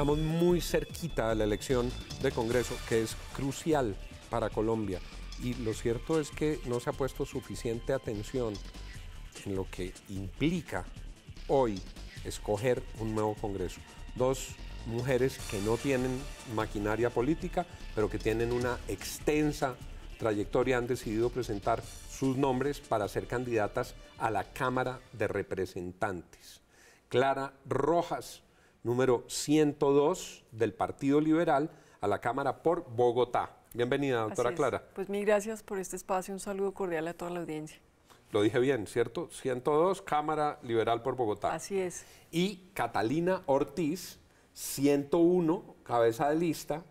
Estamos muy cerquita de la elección de Congreso, que es crucial para Colombia. Y lo cierto es que no se ha puesto suficiente atención en lo que implica hoy escoger un nuevo Congreso. Dos mujeres que no tienen maquinaria política, pero que tienen una extensa trayectoria, han decidido presentar sus nombres para ser candidatas a la Cámara de Representantes. Clara Rojas, número 102 del Partido Liberal, a la Cámara por Bogotá. Bienvenida, doctora Clara. Pues mil gracias por este espacio, un saludo cordial a toda la audiencia. Lo dije bien, ¿cierto? 102, Cámara Liberal por Bogotá. Así es. Y Catalina Ortiz, 101, cabeza de lista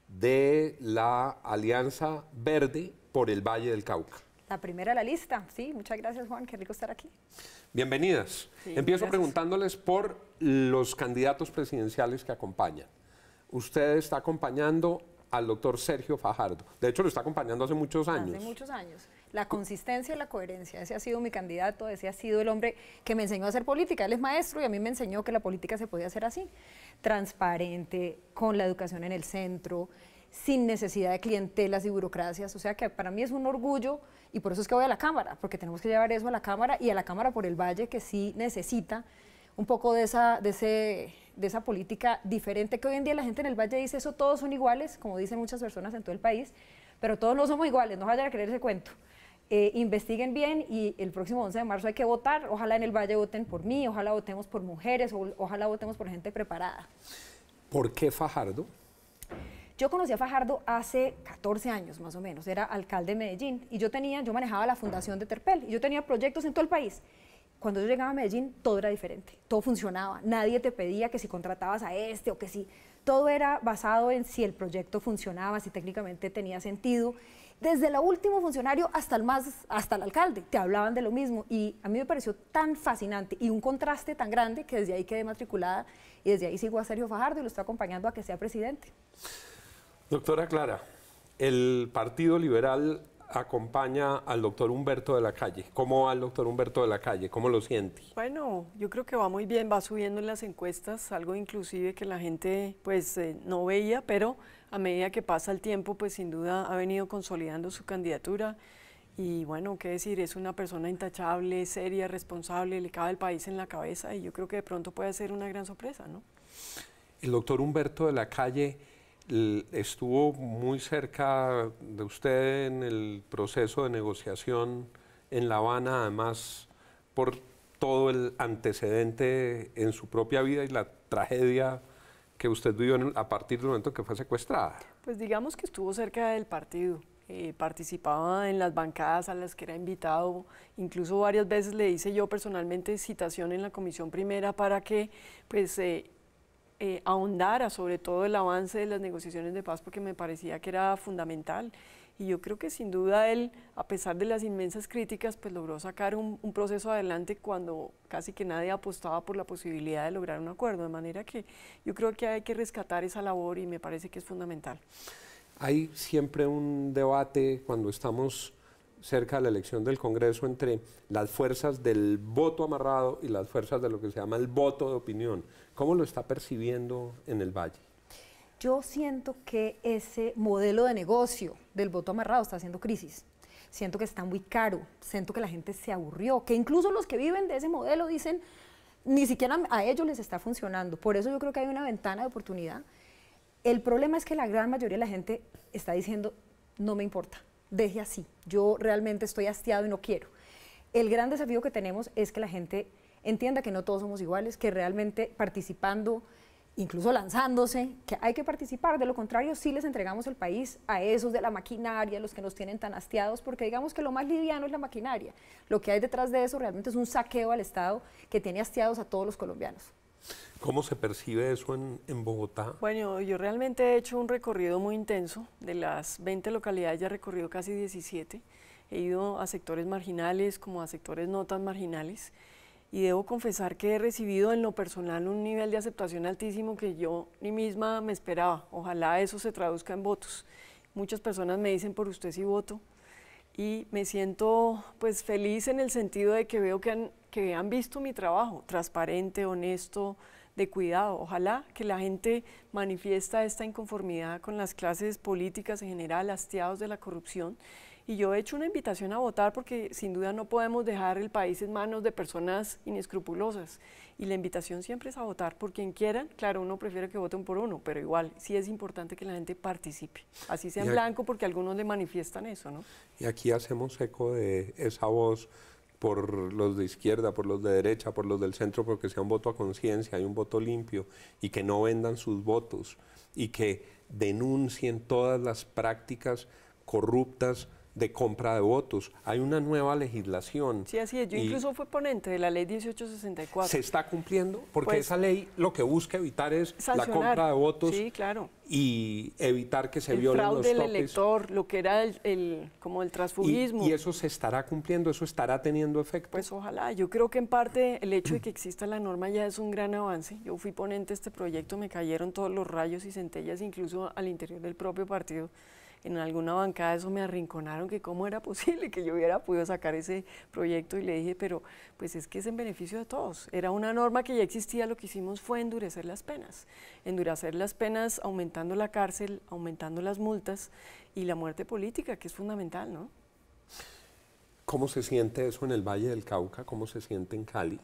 de la Alianza Verde por el Valle del Cauca. La primera de la lista, sí, muchas gracias Juan, qué rico estar aquí. Bienvenidas. Sí, Empiezo gracias. preguntándoles por los candidatos presidenciales que acompañan. Usted está acompañando al doctor Sergio Fajardo. De hecho, lo está acompañando hace muchos años. Hace muchos años. La consistencia y la coherencia, ese ha sido mi candidato, ese ha sido el hombre que me enseñó a hacer política. Él es maestro y a mí me enseñó que la política se podía hacer así, transparente, con la educación en el centro, sin necesidad de clientelas y burocracias. O sea que para mí es un orgullo y por eso es que voy a la Cámara, porque tenemos que llevar eso a la Cámara y a la Cámara por el Valle, que sí necesita un poco de esa política diferente, que hoy en día la gente en el Valle dice eso, todos son iguales, como dicen muchas personas en todo el país, pero todos no somos iguales, no vayan a creer ese cuento. Investiguen bien y el próximo 11 de marzo hay que votar, ojalá en el Valle voten por mí, ojalá votemos por mujeres, ojalá votemos por gente preparada. ¿Por qué Fajardo? Yo conocí a Fajardo hace 14 años más o menos, era alcalde de Medellín y yo manejaba la fundación de Terpel y yo tenía proyectos en todo el país. Cuando yo llegaba a Medellín todo era diferente, todo funcionaba, nadie te pedía que si contratabas a este o que si, todo era basado en si el proyecto funcionaba, si técnicamente tenía sentido. Desde el último funcionario hasta el alcalde, te hablaban de lo mismo y a mí me pareció tan fascinante y un contraste tan grande que desde ahí quedé matriculada y desde ahí sigo a Sergio Fajardo y lo estoy acompañando a que sea presidente. Doctora Clara, el Partido Liberal acompaña al doctor Humberto de la Calle. ¿Cómo va el doctor Humberto de la Calle? ¿Cómo lo siente? Bueno, yo creo que va muy bien, va subiendo en las encuestas, algo inclusive que la gente pues no veía, pero a medida que pasa el tiempo pues sin duda ha venido consolidando su candidatura y bueno, qué decir, es una persona intachable, seria, responsable, le cabe el país en la cabeza y yo creo que de pronto puede ser una gran sorpresa, ¿no? El doctor Humberto de la Calle estuvo muy cerca de usted en el proceso de negociación en La Habana, además por todo el antecedente en su propia vida y la tragedia que usted vivió a partir del momento que fue secuestrada. Pues digamos que estuvo cerca del partido, participaba en las bancadas a las que era invitado, incluso varias veces le hice yo personalmente citación en la Comisión Primera para que pues ahondara sobre todo el avance de las negociaciones de paz porque me parecía que era fundamental y yo creo que sin duda él, a pesar de las inmensas críticas, pues logró sacar un proceso adelante cuando casi que nadie apostaba por la posibilidad de lograr un acuerdo, de manera que yo creo que hay que rescatar esa labor y me parece que es fundamental. Hay siempre un debate cuando estamos cerca de la elección del Congreso entre las fuerzas del voto amarrado y las fuerzas de lo que se llama el voto de opinión. ¿Cómo lo está percibiendo en el Valle? Yo siento que ese modelo de negocio del voto amarrado está haciendo crisis. Siento que está muy caro, siento que la gente se aburrió, que incluso los que viven de ese modelo dicen, ni siquiera a ellos les está funcionando. Por eso yo creo que hay una ventana de oportunidad. El problema es que la gran mayoría de la gente está diciendo, no me importa, deje así, yo realmente estoy hastiado y no quiero. El gran desafío que tenemos es que la gente entienda que no todos somos iguales, que realmente participando, incluso lanzándose, que hay que participar, de lo contrario sí les entregamos el país a esos de la maquinaria, los que nos tienen tan hastiados, porque digamos que lo más liviano es la maquinaria, lo que hay detrás de eso realmente es un saqueo al Estado que tiene hastiados a todos los colombianos. ¿Cómo se percibe eso en Bogotá? Bueno, yo realmente he hecho un recorrido muy intenso, de las 20 localidades ya he recorrido casi 17, he ido a sectores marginales como a sectores no tan marginales y debo confesar que he recibido en lo personal un nivel de aceptación altísimo que yo ni misma me esperaba, ojalá eso se traduzca en votos. Muchas personas me dicen por usted sí voto y me siento pues feliz en el sentido de que veo que han visto mi trabajo, transparente, honesto, de cuidado. Ojalá que la gente manifiesta esta inconformidad con las clases políticas en general, hastiados de la corrupción. Y yo he hecho una invitación a votar porque sin duda no podemos dejar el país en manos de personas inescrupulosas. Y la invitación siempre es a votar por quien quieran. Claro, uno prefiere que voten por uno, pero igual sí es importante que la gente participe. Así sea en blanco, porque algunos le manifiestan eso, ¿no? Y aquí hacemos eco de esa voz por los de izquierda, por los de derecha, por los del centro, porque sea un voto a conciencia, hay un voto limpio, y que no vendan sus votos, y que denuncien todas las prácticas corruptas de compra de votos. Hay una nueva legislación. Sí, así es. Yo incluso fui ponente de la ley 1864. ¿Se está cumpliendo? Porque pues, esa ley lo que busca evitar es la compra de votos, sí, claro, y evitar que se violen los topes. El fraude del elector, lo que era como el transfugismo. ¿Y eso se estará cumpliendo? ¿Eso estará teniendo efecto? Pues ojalá. Yo creo que en parte el hecho de que exista la norma ya es un gran avance. Yo fui ponente de este proyecto, me cayeron todos los rayos y centellas, incluso al interior del propio partido. En alguna bancada eso me arrinconaron, que cómo era posible que yo hubiera podido sacar ese proyecto, y le dije, pero pues es que es en beneficio de todos. Era una norma que ya existía, lo que hicimos fue endurecer las penas aumentando la cárcel, aumentando las multas y la muerte política, que es fundamental, ¿no? ¿Cómo se siente eso en el Valle del Cauca? ¿Cómo se siente en Cali?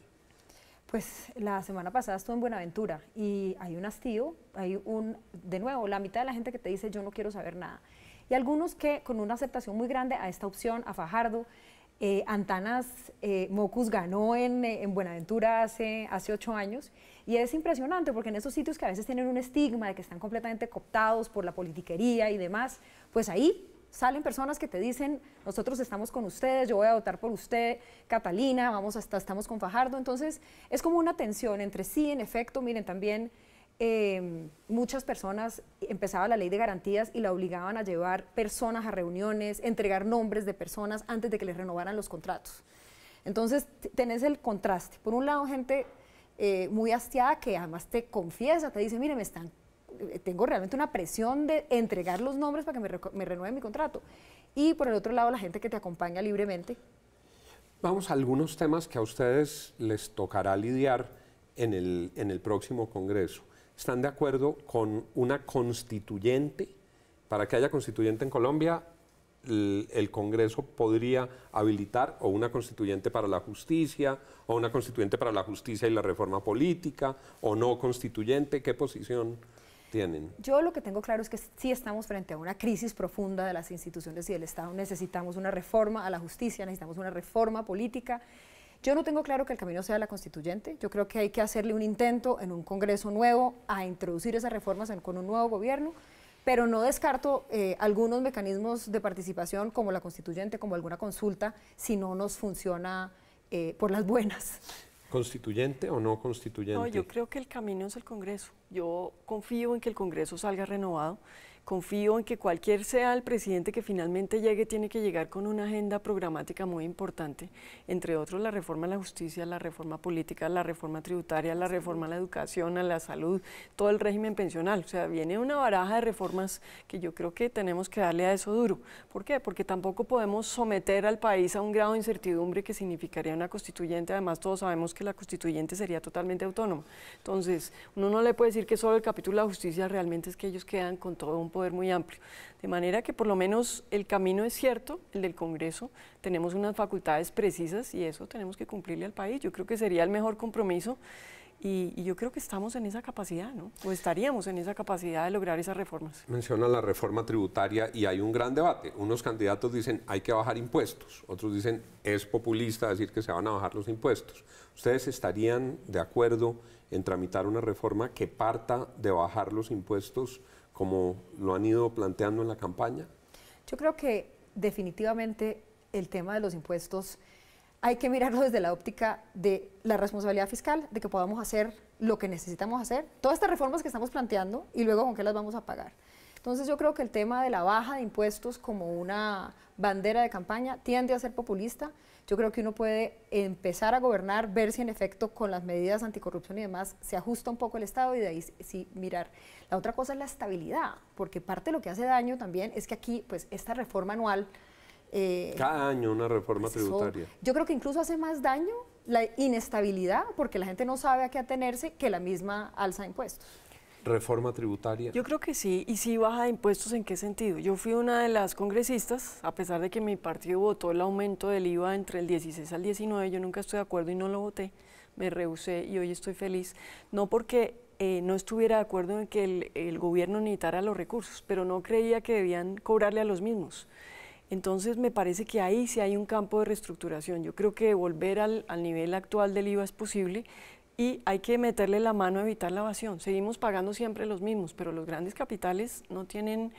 Pues la semana pasada estuve en Buenaventura y hay un hastío, de nuevo, la mitad de la gente que te dice yo no quiero saber nada. Y algunos que con una aceptación muy grande a esta opción, a Fajardo. Antanas Mocus ganó en Buenaventura hace 8 años, y es impresionante porque en esos sitios que a veces tienen un estigma de que están completamente cooptados por la politiquería y demás, pues ahí salen personas que te dicen, nosotros estamos con ustedes, yo voy a votar por usted, Catalina, estamos con Fajardo. Entonces es como una tensión entre sí, en efecto. Miren, también muchas personas, empezaba la ley de garantías y la obligaban a llevar personas a reuniones, entregar nombres de personas antes de que les renovaran los contratos. Entonces tenés el contraste. Por un lado, gente muy hastiada que además te confiesa, te dice, mire, tengo realmente una presión de entregar los nombres para que me renueven mi contrato. Y por el otro lado, la gente que te acompaña libremente. Vamos a algunos temas que a ustedes les tocará lidiar en el próximo Congreso. ¿Están de acuerdo con una constituyente? Para que haya constituyente en Colombia, el Congreso podría habilitar o una constituyente para la justicia, o una constituyente para la justicia y la reforma política, o no constituyente. ¿Qué posición tienen? Yo lo que tengo claro es que sí estamos frente a una crisis profunda de las instituciones y del Estado. Necesitamos una reforma a la justicia, necesitamos una reforma política. Yo no tengo claro que el camino sea la constituyente. Yo creo que hay que hacerle un intento en un Congreso nuevo a introducir esas reformas con un nuevo gobierno, pero no descarto algunos mecanismos de participación como la constituyente, como alguna consulta, si no nos funciona por las buenas. ¿Constituyente o no constituyente? No, yo creo que el camino es el Congreso. Yo confío en que el Congreso salga renovado. Confío en que cualquier sea el presidente que finalmente llegue, tiene que llegar con una agenda programática muy importante, entre otros la reforma a la justicia, la reforma política, la reforma tributaria, la reforma a la educación, a la salud, todo el régimen pensional. O sea, viene una baraja de reformas que yo creo que tenemos que darle a eso duro. ¿Por qué? Porque tampoco podemos someter al país a un grado de incertidumbre que significaría una constituyente. Además, todos sabemos que la constituyente sería totalmente autónoma. Entonces, uno no le puede decir que solo el capítulo de la justicia, realmente es que ellos quedan con todo un poder muy amplio, de manera que por lo menos el camino es cierto, el del Congreso, tenemos unas facultades precisas y eso tenemos que cumplirle al país. Yo creo que sería el mejor compromiso y yo creo que estamos en esa capacidad, ¿no? O estaríamos en esa capacidad de lograr esas reformas. Menciona la reforma tributaria y hay un gran debate. Unos candidatos dicen hay que bajar impuestos, otros dicen es populista decir que se van a bajar los impuestos. ¿Ustedes estarían de acuerdo en tramitar una reforma que parta de bajar los impuestos como lo han ido planteando en la campaña? Yo creo que definitivamente el tema de los impuestos hay que mirarlo desde la óptica de la responsabilidad fiscal, de que podamos hacer lo que necesitamos hacer, todas estas reformas que estamos planteando y luego con qué las vamos a pagar. Entonces yo creo que el tema de la baja de impuestos como una bandera de campaña tiende a ser populista. Yo creo que uno puede empezar a gobernar, ver si en efecto con las medidas anticorrupción y demás se ajusta un poco el Estado y de ahí sí mirar. La otra cosa es la estabilidad, porque parte de lo que hace daño también es que aquí pues esta reforma anual... cada año una reforma tributaria. Yo creo que incluso hace más daño la inestabilidad, porque la gente no sabe a qué atenerse, que la misma alza de impuestos. ¿Reforma tributaria? Yo creo que sí, y sí baja de impuestos. ¿En qué sentido? Yo fui una de las congresistas, a pesar de que mi partido votó el aumento del IVA entre el 16 al 19, yo nunca estoy de acuerdo y no lo voté, me rehusé y hoy estoy feliz, no porque no estuviera de acuerdo en que el gobierno necesitara los recursos, pero no creía que debían cobrarle a los mismos. Entonces me parece que ahí sí hay un campo de reestructuración. Yo creo que volver al nivel actual del IVA es posible y hay que meterle la mano a evitar la evasión. Seguimos pagando siempre los mismos, pero los grandes capitales no tienen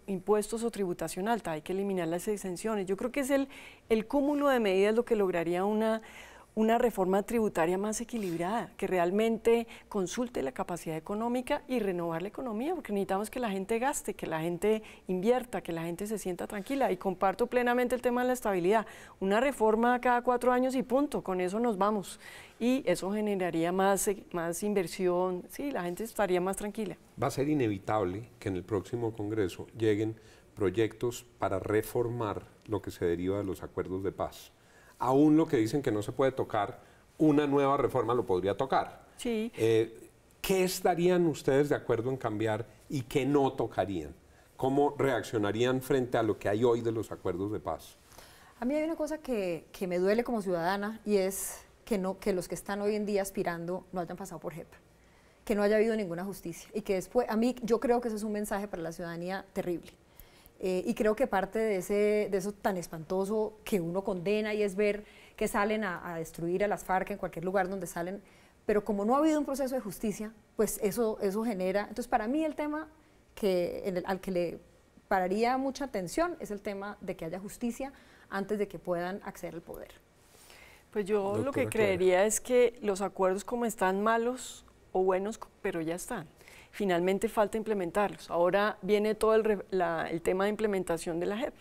impuestos o tributación alta, hay que eliminar las exenciones. Yo creo que es el cúmulo de medidas lo que lograría una reforma tributaria más equilibrada, que realmente consulte la capacidad económica y renovar la economía, porque necesitamos que la gente gaste, que la gente invierta, que la gente se sienta tranquila. Y comparto plenamente el tema de la estabilidad. Una reforma cada 4 años y punto, con eso nos vamos. Y eso generaría más inversión, sí, la gente estaría más tranquila. Va a ser inevitable que en el próximo Congreso lleguen proyectos para reformar lo que se deriva de los acuerdos de paz. Aún lo que dicen que no se puede tocar, una nueva reforma lo podría tocar. Sí. ¿Qué estarían ustedes de acuerdo en cambiar y qué no tocarían? ¿Cómo reaccionarían frente a lo que hay hoy de los acuerdos de paz? A mí hay una cosa que me duele como ciudadana y es que los que están hoy en día aspirando no hayan pasado por JEP, que no haya habido ninguna justicia y que después, yo creo que eso es un mensaje para la ciudadanía terrible. Y creo que parte de eso tan espantoso que uno condena y es ver que salen a destruir a las FARC en cualquier lugar donde salen, pero como no ha habido un proceso de justicia, pues eso genera. Entonces, para mí el tema al que le pararía mucha atención es el tema de que haya justicia antes de que puedan acceder al poder. Pues yo lo que creería es que los acuerdos como están malos o buenos, pero ya están. Finalmente falta implementarlos. Ahora viene todo el tema de implementación de la JEP.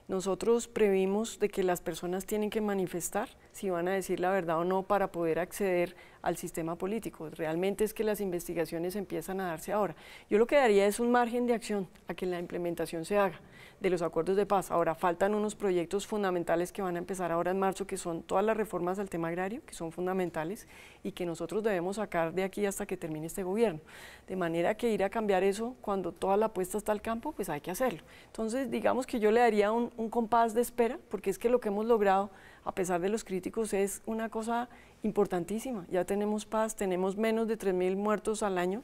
Nosotros previmos de que las personas tienen que manifestar si van a decir la verdad o no para poder acceder al sistema político. Realmente es que las investigaciones empiezan a darse ahora. Yo lo que daría es un margen de acción a que la implementación se haga de los acuerdos de paz. Ahora faltan unos proyectos fundamentales que van a empezar ahora en marzo, que son todas las reformas al tema agrario, que son fundamentales y que nosotros debemos sacar de aquí hasta que termine este gobierno. De manera que ir a cambiar eso cuando toda la apuesta está al campo, pues hay que hacerlo. Entonces, digamos que yo le daría un compás de espera, porque es que lo que hemos logrado, a pesar de los críticos, es una cosa importantísima. Ya tenemos paz, tenemos menos de 3.000 muertos al año,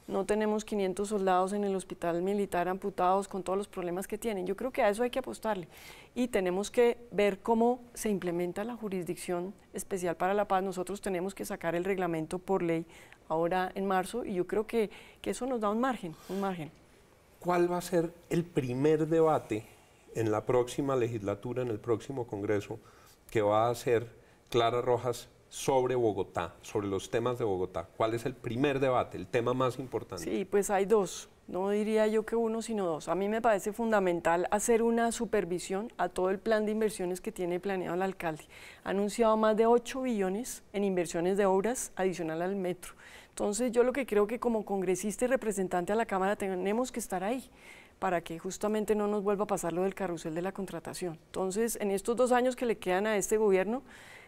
no tenemos 500 soldados en el hospital militar amputados con todos los problemas que tienen. Yo creo que a eso hay que apostarle y tenemos que ver cómo se implementa la jurisdicción especial para la paz. Nosotros tenemos que sacar el reglamento por ley ahora en marzo y yo creo que eso nos da un margen. ¿Cuál va a ser el primer debate en la próxima legislatura, en el próximo Congreso, que va a hacer Clara Rojas sobre Bogotá, sobre los temas de Bogotá? ¿Cuál es el primer debate, el tema más importante? Sí, pues hay dos, no diría yo que uno, sino dos. A mí me parece fundamental hacer una supervisión a todo el plan de inversiones que tiene planeado el alcalde. Ha anunciado más de 8 billones en inversiones de obras adicional al metro. Entonces yo lo que creo que como congresista y representante a la Cámara tenemos que estar ahí para que justamente no nos vuelva a pasar lo del carrusel de la contratación. Entonces, en estos 2 años que le quedan a este gobierno,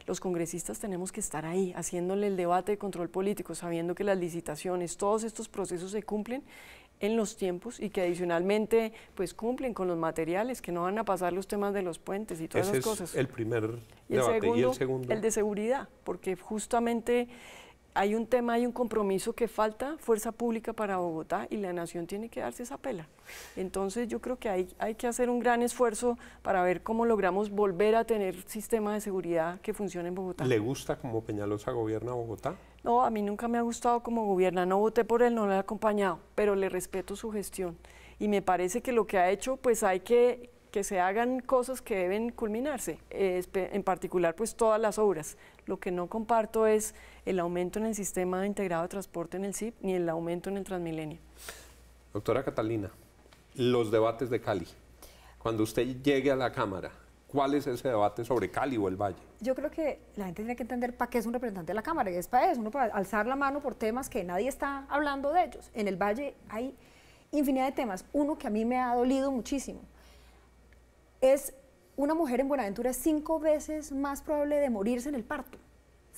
los congresistas tenemos que estar ahí, haciéndole el debate de control político, sabiendo que las licitaciones, todos estos procesos se cumplen en los tiempos y que adicionalmente pues cumplen con los materiales, que no van a pasar los temas de los puentes y todas esas cosas. Ese es el primer debate. ¿Y el segundo? El de seguridad, porque justamente hay un tema, hay un compromiso que falta fuerza pública para Bogotá y la nación tiene que darse esa pela. Entonces yo creo que hay que hacer un gran esfuerzo para ver cómo logramos volver a tener sistema de seguridad que funcione en Bogotá. ¿Le gusta cómo Peñalosa gobierna Bogotá? No, a mí nunca me ha gustado cómo gobierna, no voté por él, no lo he acompañado, pero le respeto su gestión y me parece que lo que ha hecho, pues hay que se hagan cosas que deben culminarse, en particular pues todas las obras. Lo que no comparto es el aumento en el sistema integrado de transporte en el CIP, ni el aumento en el Transmilenio. Doctora Catalina, los debates de Cali, cuando usted llegue a la Cámara, ¿cuál es ese debate sobre Cali o el Valle? Yo creo que la gente tiene que entender para qué es un representante de la Cámara, y es para eso, uno para alzar la mano por temas que nadie está hablando de ellos. En el Valle hay infinidad de temas, uno que a mí me ha dolido muchísimo, es una mujer en Buenaventura es 5 veces más probable de morirse en el parto.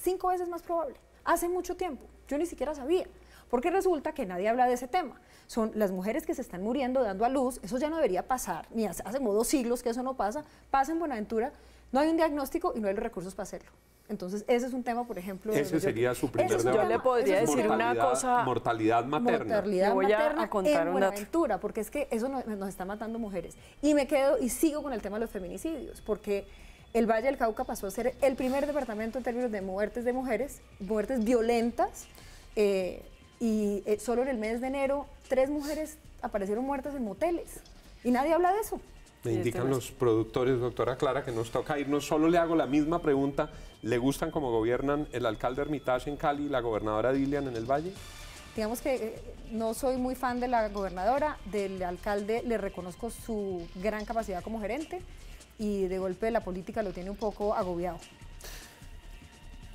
5 veces más probable. Hace mucho tiempo, yo ni siquiera sabía, porque resulta que nadie habla de ese tema. Son las mujeres que se están muriendo dando a luz, eso ya no debería pasar, ni hace como 2 siglos que eso no pasa en Buenaventura, no hay un diagnóstico y no hay los recursos para hacerlo. Entonces, ese es un tema, por ejemplo... Ese sería su primer debate. Yo le podría decir una cosa... Mortalidad materna. Mortalidad materna a contar en Buenaventura, porque es que eso nos está matando mujeres. Y me quedo y sigo con el tema de los feminicidios, porque el Valle del Cauca pasó a ser el primer departamento en términos de muertes de mujeres, muertes violentas, y solo en el mes de enero 3 mujeres aparecieron muertas en moteles, y nadie habla de eso. Me indican los productores, doctora Clara, que nos toca irnos. Solo le hago la misma pregunta. ¿Le gustan cómo gobiernan el alcalde Hermitage en Cali y la gobernadora Dilian en el Valle? Digamos que no soy muy fan de la gobernadora, del alcalde le reconozco su gran capacidad como gerente y de golpe la política lo tiene un poco agobiado.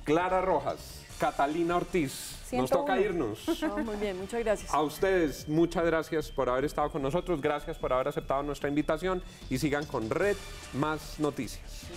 Clara Rojas, Catalina Ortiz, 101. Nos toca irnos. No, muy bien, muchas gracias. A ustedes, muchas gracias por haber estado con nosotros, gracias por haber aceptado nuestra invitación y sigan con Red Más Noticias.